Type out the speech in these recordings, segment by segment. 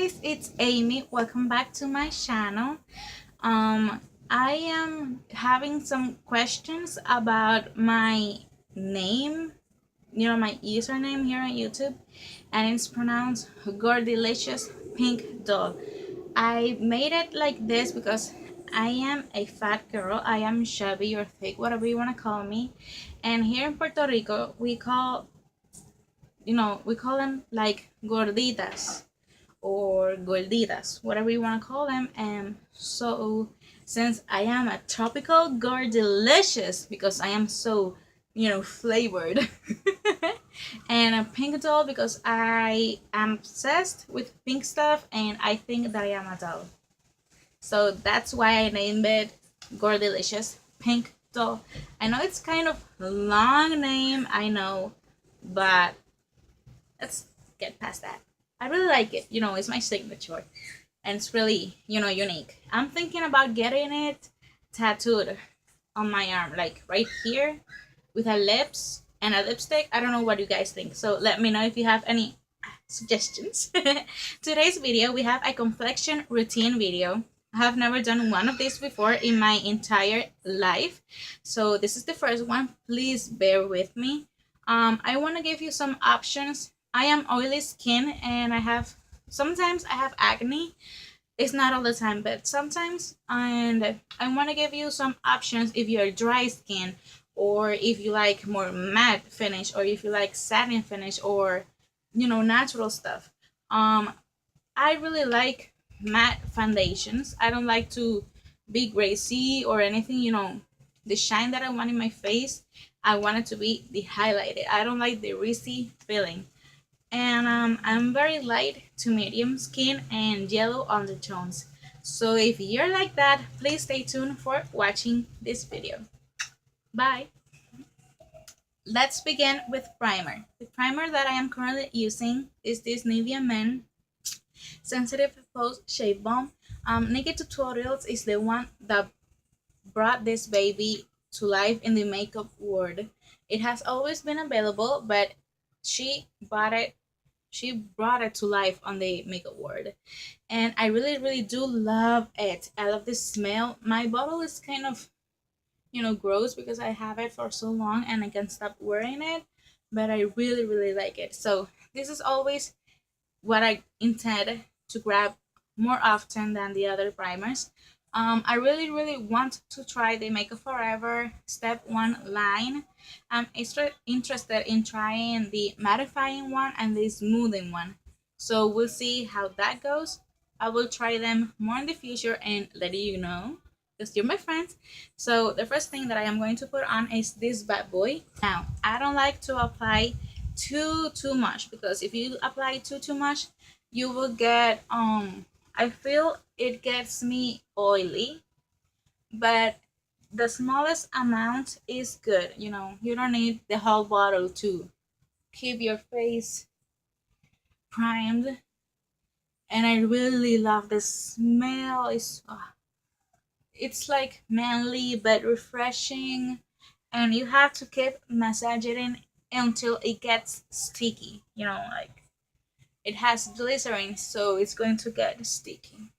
guys, it's Amy. Welcome back to my channel. Um I am having some questions about my name, my username here on YouTube, and it's pronounced Gordilicious Pink Doll. I made it like this because I am a fat girl. I am chubby or thick, whatever you want to call me. And here in Puerto Rico, we call them like gorditas or gorditas, whatever you want to call them. And so, since I am a tropical delicious because I am so, flavored, and a pink doll because I am obsessed with pink stuff and I think that I am a doll. So that's why I named it Gordelicious Pink Doll. I know it's kind of a long name, I know, but let's get past that. I really like it. It's my signature and it's really, unique. I'm thinking about getting it tattooed on my arm, like right here with a lips and a lipstick. I don't know what you guys think. So let me know if you have any suggestions. Today's video, we have a complexion routine video. I have never done one of these before in my entire life. So this is the first one. Please bear with me. I want to give you some options. I am oily skin and sometimes I have acne. It's not all the time, but sometimes. And I want to give you some options if you're dry skin, or if you like more matte finish, or if you like satin finish, or natural stuff. I really like matte foundations. I don't like to be greasy or anything. The shine that I want in my face, I want it to be the highlighted. I don't like the greasy feeling. And I'm very light to medium skin and yellow undertones. So if you're like that, please stay tuned for watching this video. Bye. Let's begin with primer. The primer that I am currently using is this Nivea Men Sensitive Post Shave Balm. Naked Tutorials is the one that brought this baby to life in the makeup world. It has always been available, but she brought it to life on the makeup world, and I really really do love it. I love the smell. My bottle is kind of gross because I have it for so long and I can't stop wearing it, but I really really like it. So this is always what I intend to grab more often than the other primers. I really, really want to try the Makeup Forever Step 1 line. I'm interested in trying the mattifying one and the smoothing one. So we'll see how that goes. I will try them more in the future and let you know because you're my friends. So the first thing that I am going to put on is this bad boy. Now, I don't like to apply too much, because if you apply too much, you will get I feel it gets me oily, but the smallest amount is good. You don't need the whole bottle to keep your face primed. And I really love the smell. It's like manly but refreshing, and you have to keep massaging until it gets sticky. Like it has glycerin, so it's going to get sticky.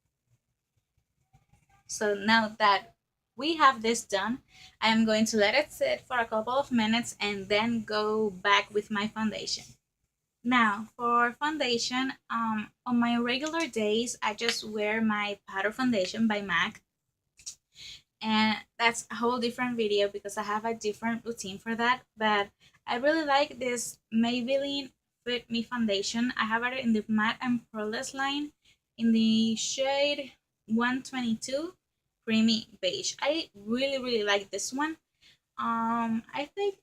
So now that we have this done, I am going to let it sit for a couple of minutes and then go back with my foundation. Now for foundation, on my regular days, I just wear my powder foundation by MAC, and that's a whole different video because I have a different routine for that. But I really like this Maybelline Fit Me foundation. I have it in the matte and pearlescent line in the shade 122 creamy beige. I really really like this one. I think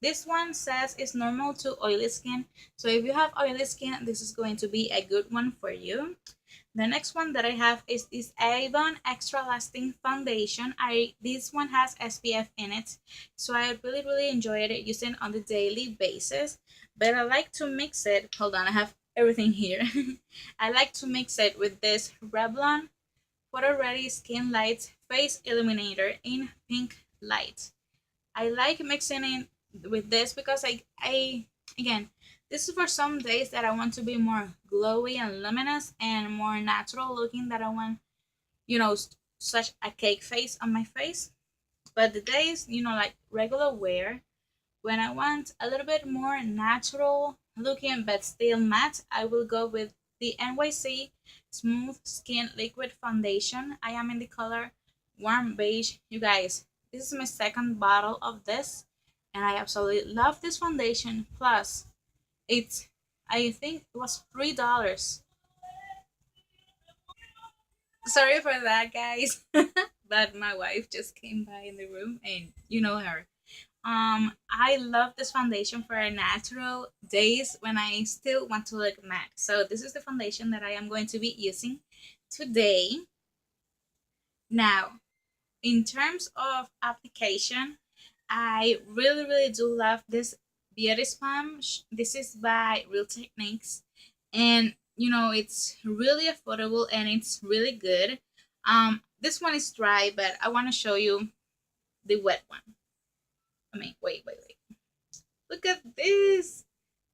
this one says it's normal to oily skin, so if you have oily skin, this is going to be a good one for you. The next one that I have is this Avon Extra Lasting Foundation. This one has SPF in it, so I really really enjoyed it using on the daily basis. But I like to mix it. Hold on, I have everything here. I like to mix it with this Revlon Photo Ready Skin Light Face Illuminator in pink light. I like mixing it with this because I again, This is for some days that I want to be more glowy and luminous and more natural looking, that I want, such a cake face on my face. But the days, like regular wear, when I want a little bit more natural looking but still matte, I will go with the NYC Smooth Skin Liquid Foundation. I am in the color Warm Beige. You guys, this is my second bottle of this, and I absolutely love this foundation. Plus, it's, I think it was $3. Sorry for that, guys. But my wife just came by in the room, and you know her. I love this foundation for natural days when I still want to look matte. So this is the foundation that I am going to be using today. Now, in terms of application, I really, really do love this beauty sponge. This is by Real Techniques, and it's really affordable and it's really good. This one is dry, but I want to show you the wet one. I mean, wait. Look at this.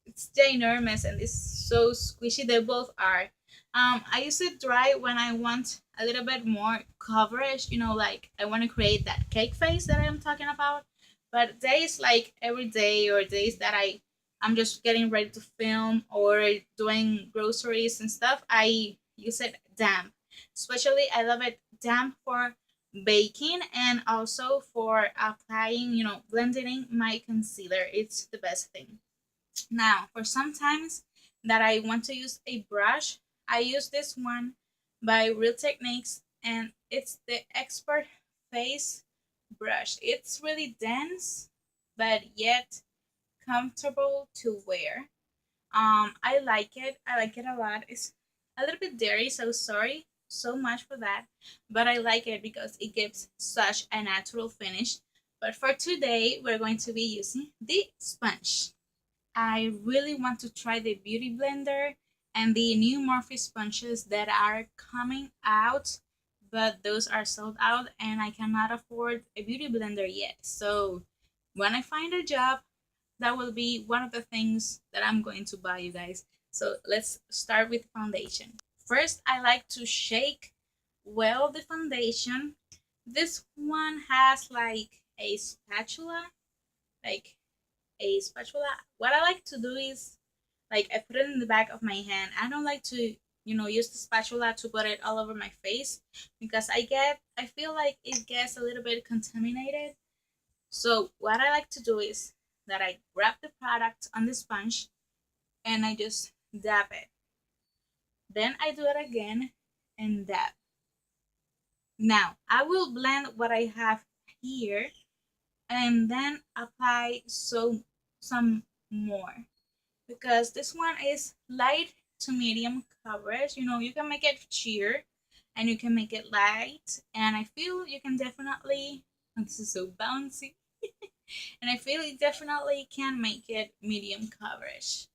It's ginormous and it's so squishy. They both are. I use it dry when I want a little bit more coverage, like I want to create that cake face that I'm talking about. But days like every day, or days that I'm just getting ready to film or doing groceries and stuff, I use it damp. Especially I love it damp for baking and also for applying, blending my concealer. It's the best thing. Now, for sometimes that I want to use a brush, I use this one by Real Techniques, and it's the Expert Face brush. It's really dense, but yet comfortable to wear. I like it. I like it a lot. It's a little bit dirty, so sorry so much for that, but I like it because it gives such a natural finish. But for today, we're going to be using the sponge. I really want to try the Beauty Blender and the new Morphe sponges that are coming out, but those are sold out and I cannot afford a Beauty Blender yet. So when I find a job, that will be one of the things that I'm going to buy, you guys. So let's start with foundation. First, I like to shake well the foundation. This one has like a spatula, like a spatula. What I like to do is, like, I put it in the back of my hand. I don't like to, use the spatula to put it all over my face because I feel like it gets a little bit contaminated. So what I like to do is that I grab the product on the sponge and I just dab it. Then I do it again and dab. Now I will blend what I have here and then apply some more, because this one is light to medium coverage. You can make it sheer and you can make it light, and I feel you can definitely, oh, this is so bouncy, and I feel you definitely can make it medium coverage.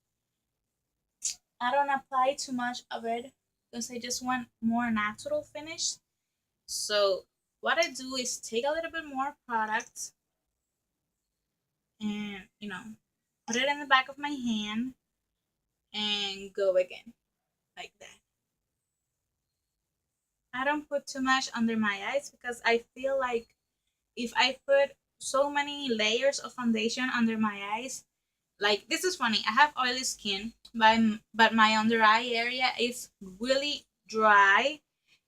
I don't apply too much of it because I just want more natural finish. So what I do is take a little bit more product and put it in the back of my hand and go again like that. I don't put too much under my eyes because I feel like if I put so many layers of foundation under my eyes, like, this is funny. I have oily skin, but my under eye area is really dry.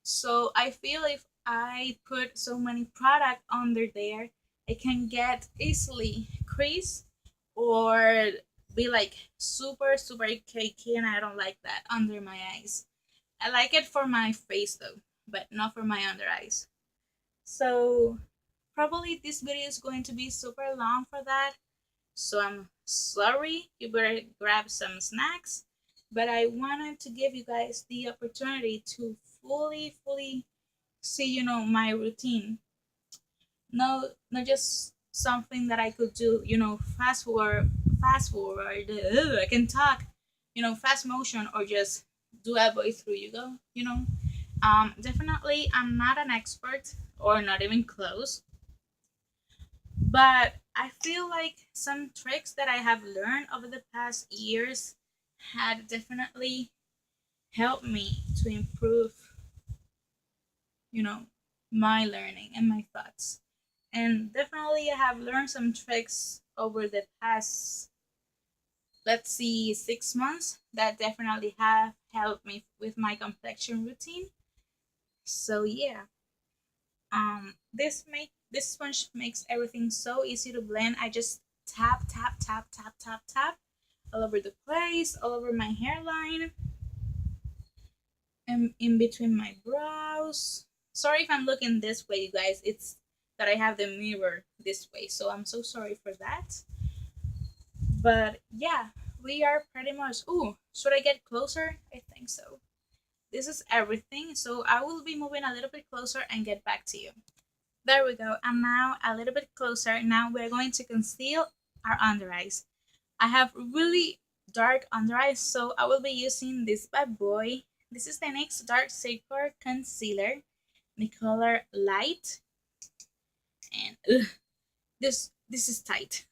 So I feel if I put so many product under there, it can get easily crease or be like super super cakey, and I don't like that under my eyes. I like it for my face though, but not for my under eyes. So probably this video is going to be super long for that. So I'm sorry, you better grab some snacks. But I wanted to give you guys the opportunity to fully see, my routine. No, not just something that I could do, fast forward. I can talk, fast motion, or just do a way through. Definitely, I'm not an expert or not even close, But I feel like some tricks that I have learned over the past years had definitely helped me to improve, you know, my learning and my thoughts. And definitely I have learned some tricks over the past, let's see, 6 months that definitely have helped me with my complexion routine. So yeah, this sponge makes everything so easy to blend. I just tap tap tap tap tap tap all over the place, all over my hairline, and in between my brows. Sorry if I'm looking this way, you guys. It's that I have the mirror this way, so I'm so sorry for that. But yeah, we are pretty much. Ooh, should I get closer? I think so. This is everything, so I will be moving a little bit closer and get back to you. There we go. I'm now a little bit closer. Now we're going to conceal our under eyes. I have really dark under eyes, so I will be using this bad boy. This is the NYX Dark Circle Concealer, the color Light, and this is tight.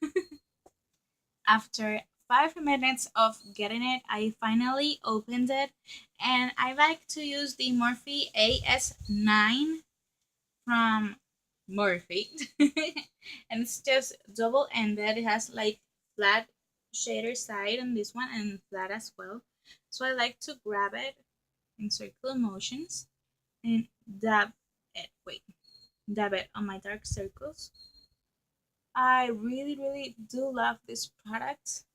After 5 minutes of getting it, I finally opened it, and I like to use the Morphe AS9 from Morphe, and it's just double ended. It has like flat shader side on this one and flat as well. So I like to grab it in circular motions and dab it on my dark circles. I really do love this product,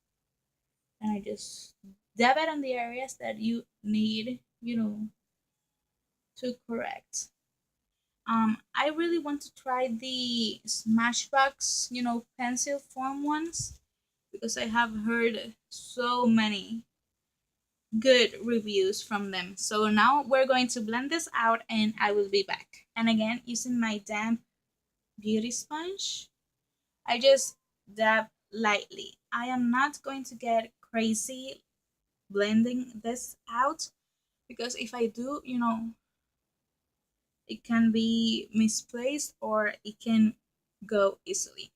and I just dab it on the areas that you need, to correct. I really want to try the Smashbox, pencil form ones because I have heard so many good reviews from them. So now we're going to blend this out and I will be back. And again, using my damp beauty sponge, I just dab lightly. I am not going to get crazy blending this out because if I do, it can be misplaced or it can go easily.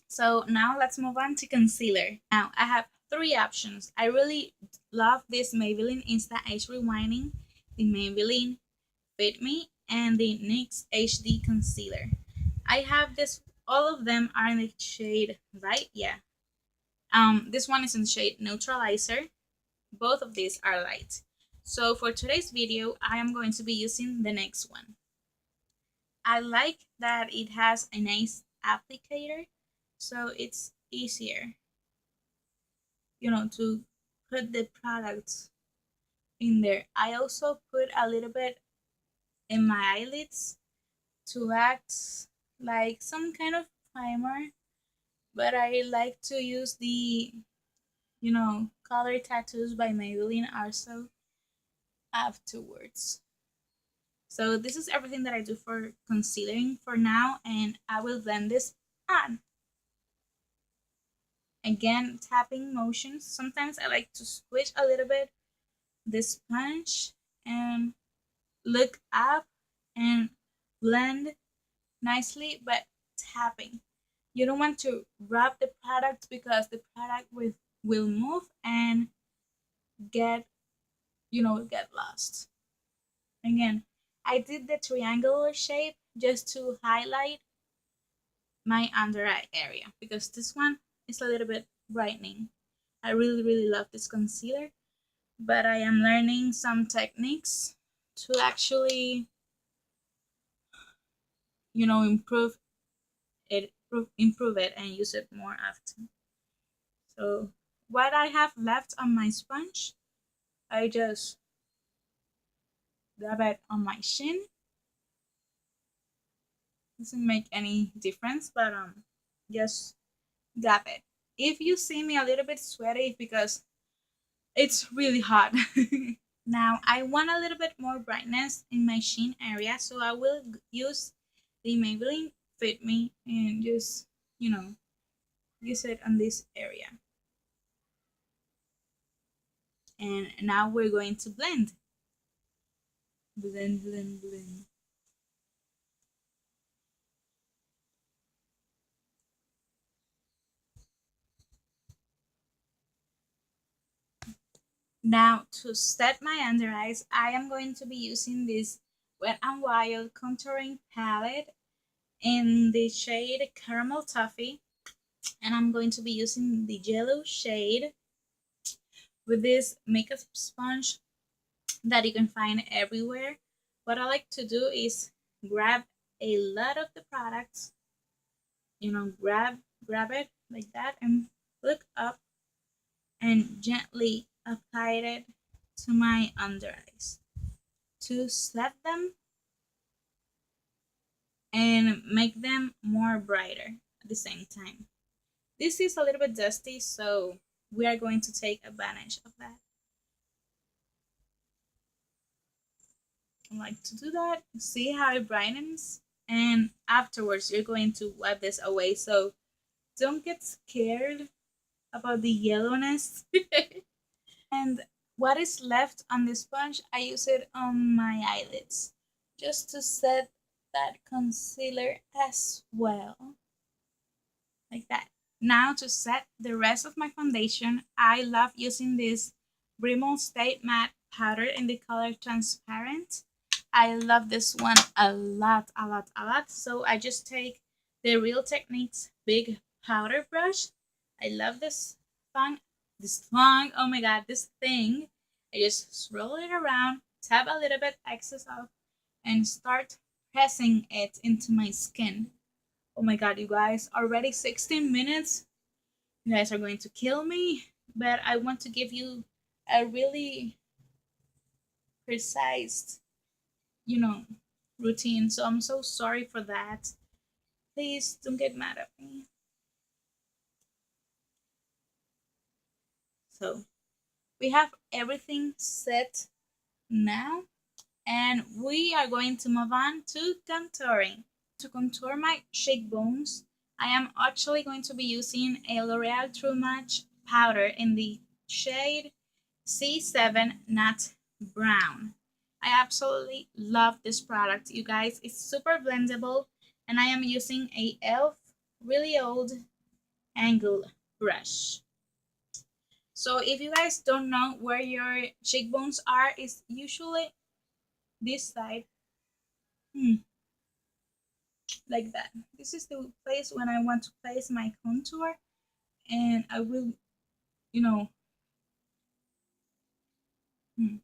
So now let's move on to concealer. Now I have three options. I really love this Maybelline Insta Age Rewinding, the Maybelline Fit Me, and the NYX HD Concealer. I have this, all of them are in the shade light, yeah. This one is in shade Neutralizer. Both of these are light. So for today's video, I am going to be using the next one. I like that it has a nice applicator, so it's easier, to put the products in there. I also put a little bit in my eyelids to act like some kind of primer, but I like to use the, color tattoos by Maybelline also afterwards. So this is everything that I do for concealing for now, and I will blend this on. Again, tapping motions. Sometimes I like to switch a little bit the sponge and look up and blend nicely, but tapping. You don't want to rub the product because the product will move and get, get lost. Again, I did the triangular shape just to highlight my under eye area because this one is a little bit brightening. I really love this concealer, but I am learning some techniques to actually, improve it and use it more often. So what I have left on my sponge, I just dab it on my chin. Doesn't make any difference, but just dab it. If you see me a little bit sweaty, because it's really hot. Now I want a little bit more brightness in my chin area, so I will use the Maybelline Fit Me and just, use it on this area. And now we're going to blend. Blend. Now to set my under eyes, I am going to be using this Wet n Wild contouring palette in the shade Caramel Toffee, and I'm going to be using the yellow shade with this makeup sponge that you can find everywhere. What I like to do is grab a lot of the products, grab it like that and look up and gently apply it to my under eyes to set them and make them more brighter at the same time. This is a little bit dusty, so we are going to take advantage of that. I like to do that. See how it brightens? And afterwards, you're going to wipe this away. So don't get scared about the yellowness. And what is left on the sponge, I use it on my eyelids just to set that concealer as well, like that. Now to set the rest of my foundation, I love using this Rimmel Stay Matte powder in the color Transparent. I love this one a lot, a lot, a lot. So I just take the Real Techniques big powder brush. I love this thong, oh my god, this thing. I just swirl it around, tap a little bit excess off, and start pressing it into my skin. Oh my god, you guys, already 16 minutes. You guys are going to kill me, but I want to give you a really precise, you know, routine. So I'm so sorry for that. Please don't get mad at me. So we have everything set now, and we are going to move on to contouring. To contour my cheekbones, I am actually going to be using a L'Oreal True Match powder in the shade C7 Nut Brown. I absolutely love this product, you guys. It's super blendable, and I am using a e.l.f. really old angle brush. So if you guys don't know where your cheekbones are, it's usually this side. Like that. This is the place when I want to place my contour, and I will, you know, hmm,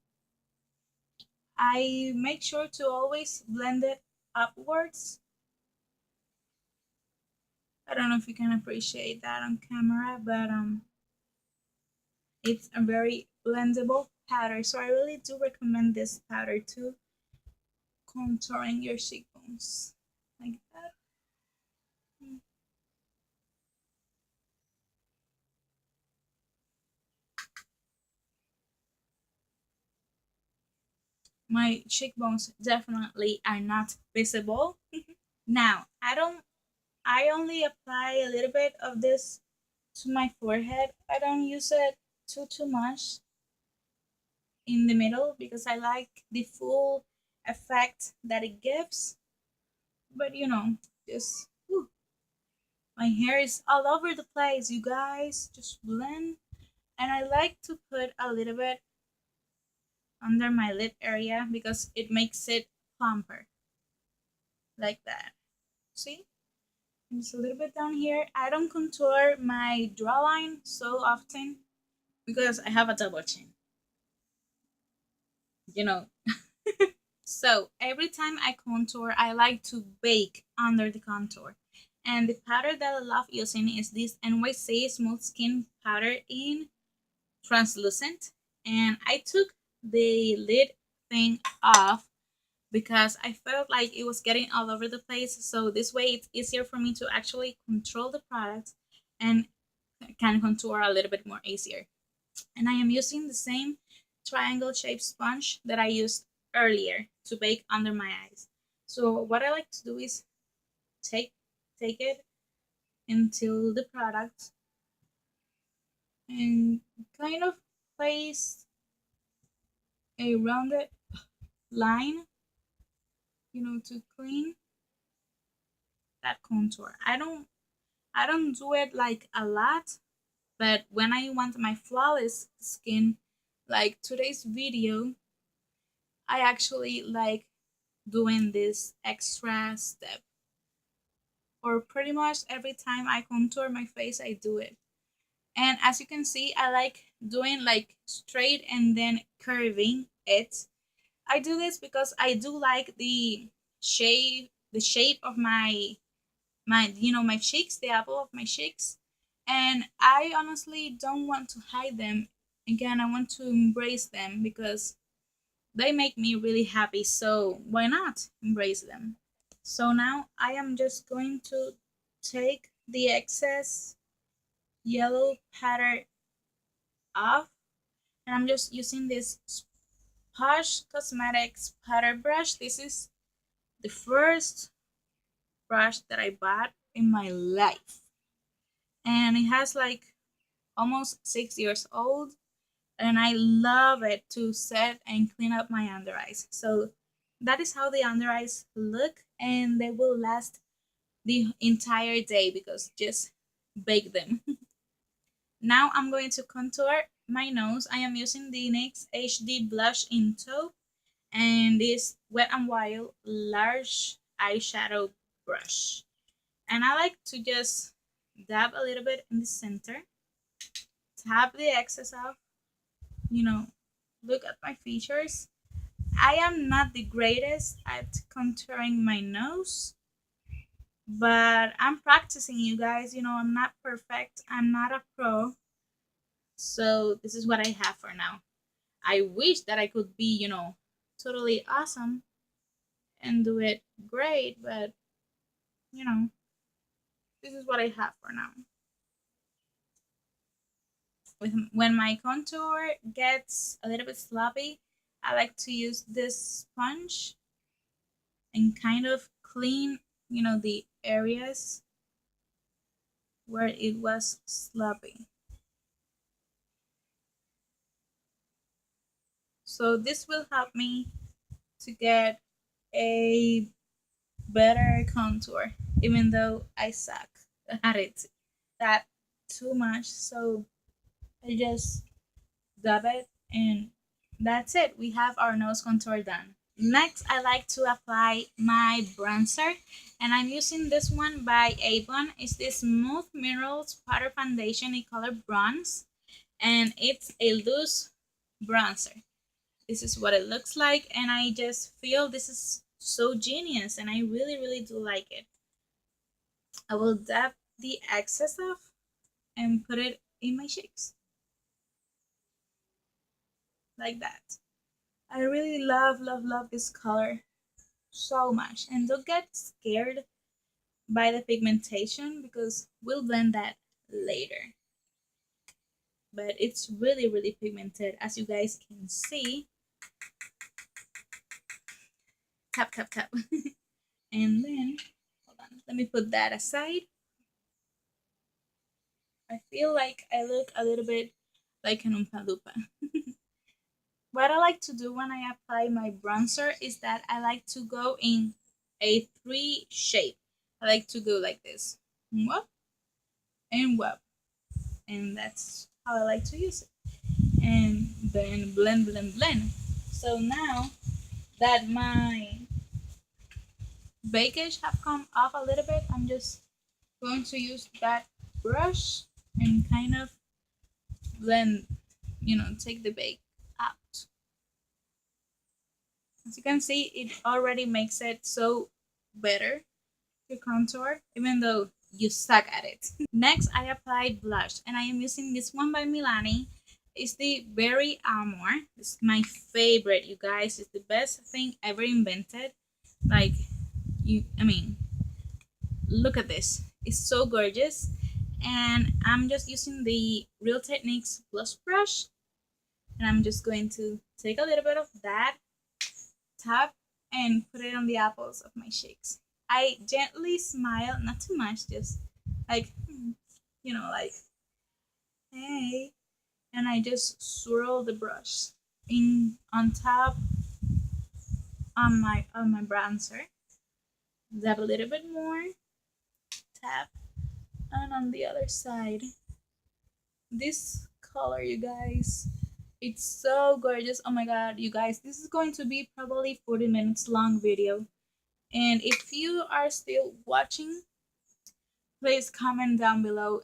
I make sure to always blend it upwards. I don't know if you can appreciate that on camera, but it's a very blendable powder, so I really do recommend this powder to contouring your cheekbones like that. Hmm. My cheekbones definitely are not visible. Now, I only apply a little bit of this to my forehead. I don't use it too much in the middle because I like the full effect that it gives. But just my hair is all over the place, you guys. Just blend. And I like to put a little bit under my lip area because it makes it plumper, like that. See? And just a little bit down here. I don't contour my jawline so often because I have a double chin. You know. So every time I contour, I like to bake under the contour. And the powder that I love using is this NYC Smooth Skin Powder in Translucent. And I took the lid thing off because I felt like it was getting all over the place. So this way it's easier for me to actually control the product and can contour a little bit more easier. And I am using the same triangle shaped sponge that I used earlier to bake under my eyes. So what I like to do is take take it into the product and kind of place a rounded line, to clean that contour. I don't do it like a lot, but when I want my flawless skin, like today's video, I actually like doing this extra step, or pretty much every time I contour my face I do it. And as you can see, I like doing like straight and then curving it. I do this because I do like the shape of my cheeks, the apple of my cheeks. And I honestly don't want to hide them. Again, I want to embrace them because they make me really happy. So why not embrace them? So now I am just going to take the excess yellow powder off, and I'm just using this Posh Cosmetics powder brush. This is the first brush that I bought in my life, and it has like almost 6 years old, and I love it to set and clean up my under eyes. So that is how the under eyes look, and they will last the entire day because just bake them. Now I'm going to contour my nose. I am using the NYX HD Blush in Taupe and this Wet n Wild large eyeshadow brush. And I like to just dab a little bit in the center, tap the excess off, you know, look at my features. I am not the greatest at contouring my nose, but I'm practicing, you guys. I'm not perfect, I'm not a pro, so this is what I have for now. I wish that I could be, totally awesome and do it great, but you know, this is what I have for now. When my contour gets a little bit sloppy, I like to use this sponge and kind of clean, the areas where it was sloppy. So this will help me to get a better contour, even though I suck at it that too much. So I just dab it, and that's it. We have our nose contour done. Next, I like to apply my bronzer, and I'm using this one by Avon. It's this Smooth Minerals Powder Foundation in color bronze, and it's a loose bronzer. This is what it looks like, and I just feel this is so genius, and I really, really do like it. I will dab the excess off and put it in my cheeks like that. I really love, love, love this color so much. And don't get scared by the pigmentation because we'll blend that later. But it's really, really pigmented, as you guys can see. Tap, tap, tap. And then, hold on, let me put that aside. I feel like I look a little bit like an Oompa Loompa. What I like to do when I apply my bronzer is that I like to go in a three shape. I like to go like this. Whoop and whoop. And that's how I like to use it. And then blend, blend, blend. So now that my bakage have come off a little bit, I'm just going to use that brush and kind of blend, take the bake out. As you can see, it already makes it so better to contour, even though you suck at it. Next, I applied blush, and I am using this one by Milani. It's the Berry Amor. It's my favorite, you guys. It's the best thing ever invented. Like, look at this. It's so gorgeous. And I'm just using the Real Techniques blush brush, and I'm just going to take a little bit of that, tap, and put it on the apples of my cheeks. I gently smile, not too much, just like, like, hey. And I just swirl the brush in on top on my bronzer. Dab a little bit more, tap, and on the other side. This color, you guys, It's so gorgeous. Oh my god, you guys, this is going to be probably 40 minutes long video. And if you are still watching, please comment down below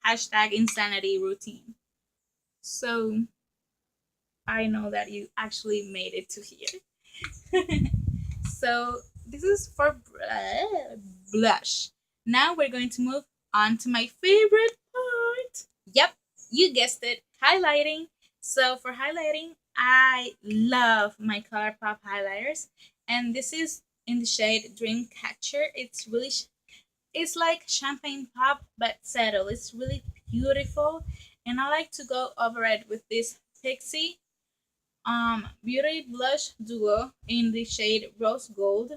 hashtag insanity routine. So I know that you actually made it to here. So this is for blush. Now we're going to move on to my favorite part. Yep, you guessed it, highlighting. So for highlighting, I love my ColourPop highlighters, and this is in the shade Dreamcatcher. It's like champagne pop but subtle. It's really beautiful, and I like to go over it with this Pixie beauty blush duo in the shade Rose Gold.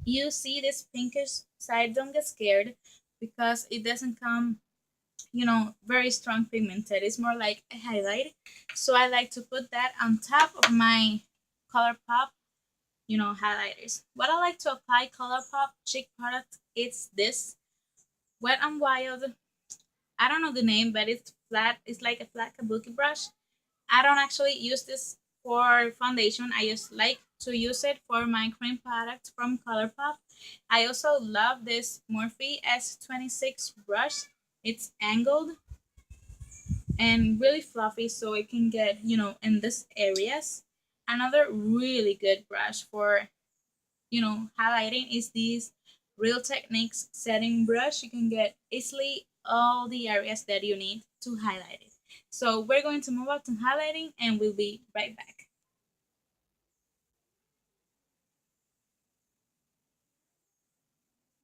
You see this pinkish side, don't get scared because it doesn't come, very strong pigmented. It's more like a highlight. So I like to put that on top of my ColourPop, highlighters. What I like to apply ColourPop cheek product, it's this Wet and Wild. I don't know the name, but it's flat. It's like a flat kabuki brush. I don't actually use this for foundation. I just like to use it for my cream product from ColourPop. I also love this Morphe S26 brush. It's angled and really fluffy, so it can get, in these areas. Another really good brush for, highlighting is this Real Techniques setting brush. You can get easily all the areas that you need to highlight it. So we're going to move on to highlighting and we'll be right back.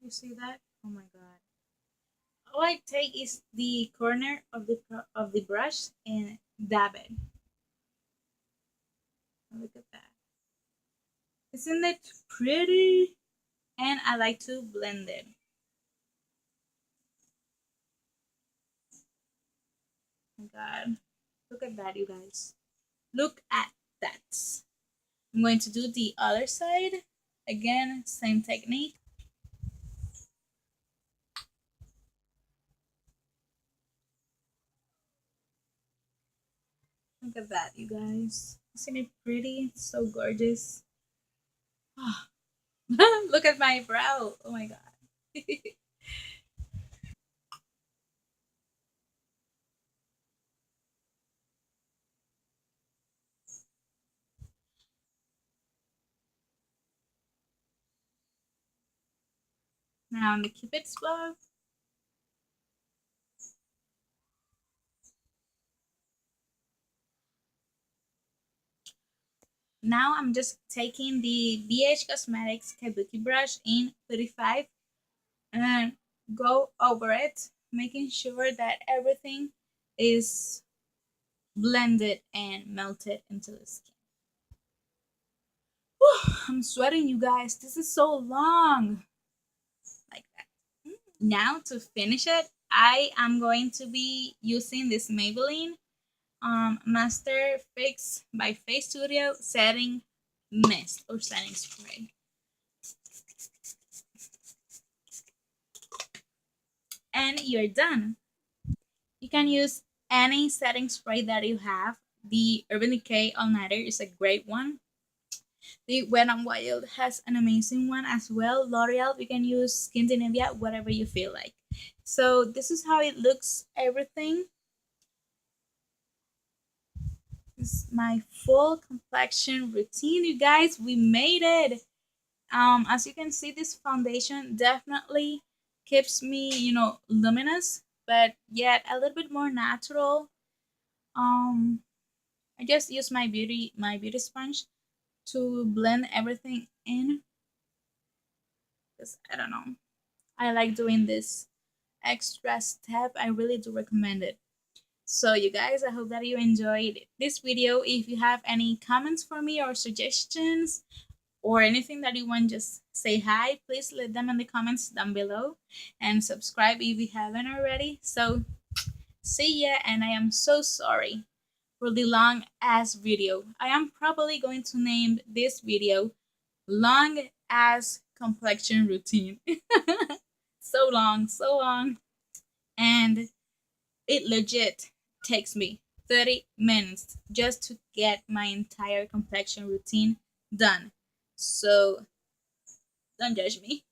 You see that? Oh my god. All I take is the corner of the brush and dab it. Look at that. Isn't it pretty? And I like to blend it. Oh my god. Look at that, you guys. Look at that. I'm going to do the other side. Again, same technique. Look at that, you guys. Isn't it pretty? It's so gorgeous. Look at my brow. Oh my god. Now on the Cupid's bow. Now I'm just taking the BH Cosmetics Kabuki brush in 35 and go over it, making sure that everything is blended and melted into the skin. Whew, I'm sweating, you guys. This is so long. Like that. Now to finish it, I am going to be using this Maybelline Master Fix by Face Studio setting mist or setting spray. And you're done. You can use any setting spray that you have. The Urban Decay All Nighter is a great one. The Wet n Wild has an amazing one as well. L'Oreal, you can use Skin Nivea, whatever you feel like. So this is how it looks, everything. This is my full complexion routine, you guys. We made it. As you can see, this foundation definitely keeps me, luminous, but yet a little bit more natural. Um, I just use my beauty sponge to blend everything in because I don't know. I like doing this extra step. I really do recommend it. So you guys, I hope that you enjoyed this video. If you have any comments for me or suggestions or anything that you want, just say hi. Please leave them in the comments down below and subscribe if you haven't already. So see ya, and I am so sorry for the long ass video. I am probably going to name this video long ass complexion routine. So long, so long. And it legit takes me 30 minutes just to get my entire complexion routine done. So don't judge me.